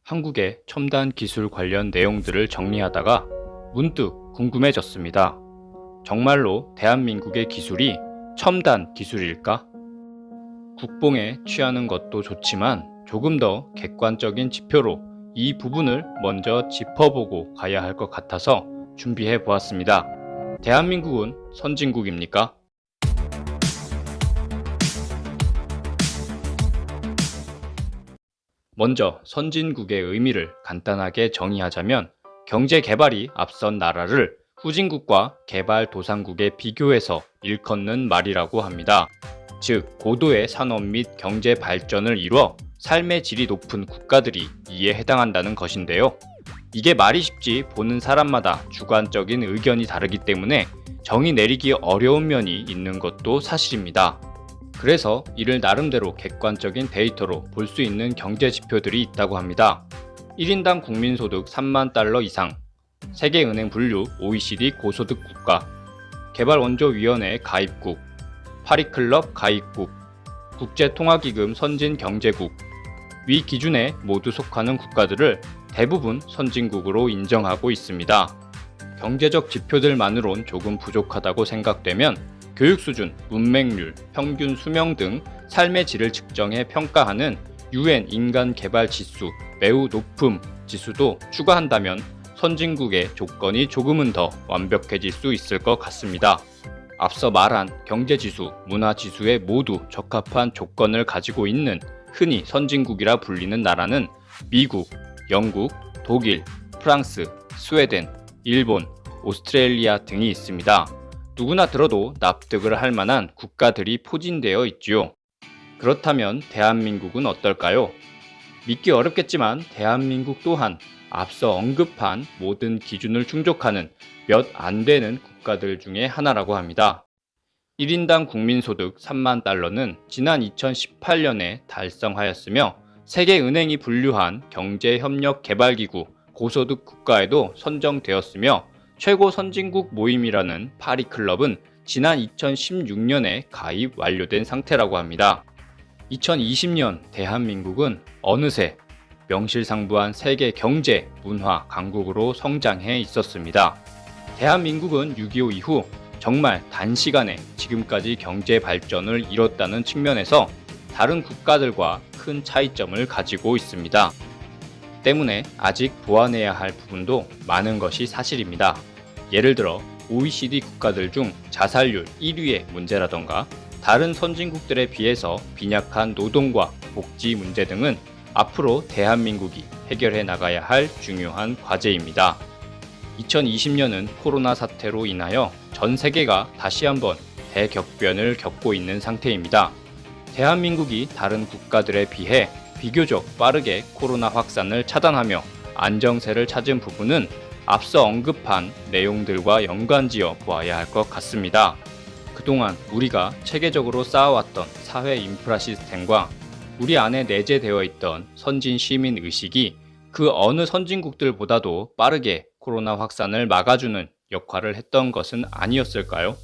한국의 첨단 기술 관련 내용들을 정리하다가 문득 궁금해졌습니다. 정말로 대한민국의 기술이 첨단 기술일까? 국뽕에 취하는 것도 좋지만 조금 더 객관적인 지표로 이 부분을 먼저 짚어보고 가야 할 것 같아서 준비해 보았습니다. 대한민국은 선진국입니까? 먼저 선진국의 의미를 간단하게 정의하자면 경제 개발이 앞선 나라를 후진국과 개발도상국에 비교해서 일컫는 말이라고 합니다. 즉, 고도의 산업 및 경제 발전을 이뤄 삶의 질이 높은 국가들이 이에 해당한다는 것인데요. 이게 말이 쉽지 보는 사람마다 주관적인 의견이 다르기 때문에 정의 내리기 어려운 면이 있는 것도 사실입니다. 그래서 이를 나름대로 객관적인 데이터로 볼 수 있는 경제 지표들이 있다고 합니다. 1인당 국민소득 3만 달러 이상, 세계은행 분류 OECD 고소득 국가, 개발원조위원회 가입국, 파리클럽 가입국, 국제통화기금 선진경제국, 위 기준에 모두 속하는 국가들을 대부분 선진국으로 인정하고 있습니다. 경제적 지표들만으론 조금 부족하다고 생각되면 교육 수준, 문맹률, 평균 수명 등 삶의 질을 측정해 평가하는 UN 인간 개발 지수, 매우 높음 지수도 추가한다면 선진국의 조건이 조금은 더 완벽해질 수 있을 것 같습니다. 앞서 말한 경제지수, 문화지수에 모두 적합한 조건을 가지고 있는 흔히 선진국이라 불리는 나라는 미국, 영국, 독일, 프랑스, 스웨덴, 일본, 오스트레일리아 등이 있습니다. 누구나 들어도 납득을 할 만한 국가들이 포진되어 있지요. 그렇다면 대한민국은 어떨까요? 믿기 어렵겠지만 대한민국 또한 앞서 언급한 모든 기준을 충족하는 몇 안 되는 국가들 중에 하나라고 합니다. 1인당 국민소득 3만 달러는 지난 2018년에 달성하였으며 세계은행이 분류한 경제협력개발기구 고소득 국가에도 선정되었으며 최고 선진국 모임이라는 파리클럽은 지난 2016년에 가입 완료된 상태라고 합니다. 2020년 대한민국은 어느새 명실상부한 세계 경제, 문화 강국으로 성장해 있었습니다. 대한민국은 6.25 이후 정말 단시간에 지금까지 경제 발전을 이뤘다는 측면에서 다른 국가들과 큰 차이점을 가지고 있습니다. 때문에 아직 보완해야 할 부분도 많은 것이 사실입니다. 예를 들어 OECD 국가들 중 자살률 1위의 문제라던가 다른 선진국들에 비해서 빈약한 노동과 복지 문제 등은 앞으로 대한민국이 해결해 나가야 할 중요한 과제입니다. 2020년은 코로나 사태로 인하여 전 세계가 다시 한번 대격변을 겪고 있는 상태입니다. 대한민국이 다른 국가들에 비해 비교적 빠르게 코로나 확산을 차단하며 안정세를 찾은 부분은 앞서 언급한 내용들과 연관지어 보아야 할 것 같습니다. 그동안 우리가 체계적으로 쌓아왔던 사회 인프라 시스템과 우리 안에 내재되어 있던 선진 시민 의식이 그 어느 선진국들보다도 빠르게 코로나 확산을 막아주는 역할을 했던 것은 아니었을까요?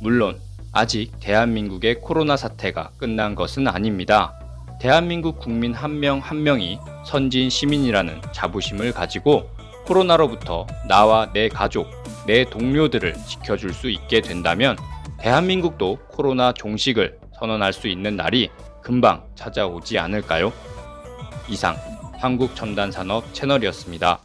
물론 아직 대한민국의 코로나 사태가 끝난 것은 아닙니다. 대한민국 국민 한 명 한 명이 선진 시민이라는 자부심을 가지고 코로나로부터 나와 내 가족, 내 동료들을 지켜줄 수 있게 된다면 대한민국도 코로나 종식을 선언할 수 있는 날이 금방 찾아오지 않을까요? 이상 한국첨단산업 채널이었습니다.